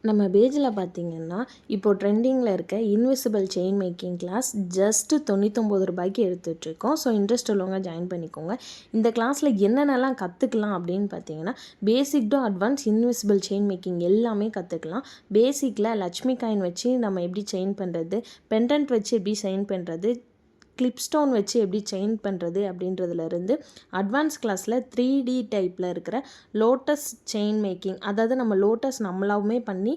நம்ம பேஜில் பார்த்தீங்கன்னா இப்போ ட்ரெண்டிங்கில் இருக்க invisible chain making class just 99 ரூபாய்க்கு எடுத்துகிட்ருக்கோம். ஸோ இன்ட்ரெஸ்ட் உள்ளவங்க ஜாயின் பண்ணிக்கோங்க. இந்த கிளாஸில் என்னென்னலாம் கற்றுக்கலாம் அப்படின்னு பார்த்தீங்கன்னா, basic to advance invisible chain making எல்லாமே கற்றுக்கலாம். பேசிக்கில் லட்சுமி காயின் வச்சு நம்ம எப்படி செயின் பண்ணுறது, பெண்டன்ட் வச்சு எப்படி செயின் பண்ணுறது, கிளிப் ஸ்டோன் வச்சு எப்படி செயின் பண்ணுறது அப்படின்றதுலேருந்து அட்வான்ஸ் கிளாஸில் 3D டைப்பில் இருக்கிற லோட்டஸ் செயின் மேக்கிங், அதாவது நம்ம லோட்டஸ் நம்மளாவுமே பண்ணி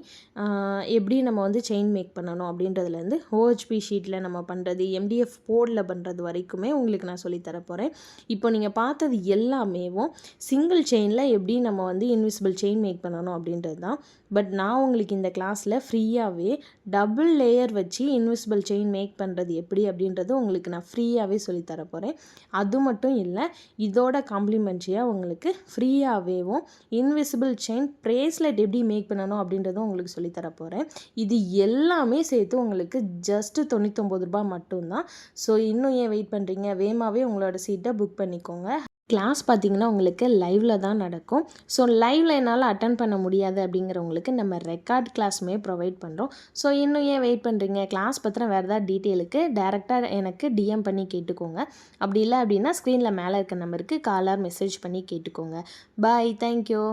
எப்படி நம்ம வந்து செயின் மேக் பண்ணணும் அப்படின்றதுலேருந்து ஓஹெச்பி ஷீட்டில் நம்ம பண்ணுறது, MDF போர்டில் பண்ணுறது வரைக்குமே உங்களுக்கு நான் சொல்லித்தர போகிறேன். இப்போ நீங்கள் பார்த்தது எல்லாமேவும் சிங்கிள் செயினில் எப்படி நம்ம வந்து இன்விசிபிள் செயின் மேக் பண்ணணும் அப்படின்றது தான். பட் நான் உங்களுக்கு இந்த கிளாஸில் ஃப்ரீயாகவே டபுள் லேயர் வச்சு இன்விசிபிள் செயின் மேக் பண்ணுறது எப்படி அப்படின்றது உங்களுக்கு நான் ஃப்ரீயாகவே சொல்லித்தர போகிறேன். அது மட்டும் இல்லை, இதோட காம்ப்ளிமெண்ட்ரியாக உங்களுக்கு ஃப்ரீயாகவேவும் இன்விசிபிள் செயின் ப்ரேஸ்லெட் எப்படி மேக் பண்ணணும் அப்படின்றதும் உங்களுக்கு சொல்லித்தர போகிறேன். இது எல்லாமே சேர்த்து உங்களுக்கு ஜஸ்ட்டு 99 ரூபாய் மட்டும்தான். ஸோ இன்னும் ஏன் வெயிட் பண்ணுறீங்க? வேகமாகவே உங்களோட சீட்டை புக் பண்ணிக்கோங்க. கிளாஸ் பார்த்திங்கன்னா உங்களுக்கு லைவில் தான் நடக்கும். ஸோ லைவில் என்னால் அட்டன் பண்ண முடியாது அப்படிங்கிறவங்களுக்கு நம்ம ரெக்கார்ட் கிளாஸுமே ப்ரொவைட் பண்ணுறோம். ஸோ இன்னும் ஏன் வெயிட் பண்ணுறீங்க? கிளாஸ் பற்றின வேறு ஏதாவது டீட்டெயிலுக்கு டேரெக்டாக எனக்கு DM பண்ணி கேட்டுக்கோங்க. அப்படி இல்லை அப்படின்னா ஸ்க்ரீனில் மேலே இருக்க நம்பருக்கு கால் ஆர் மெசேஜ் பண்ணி கேட்டுக்கோங்க. பாய், தேங்க்யூ.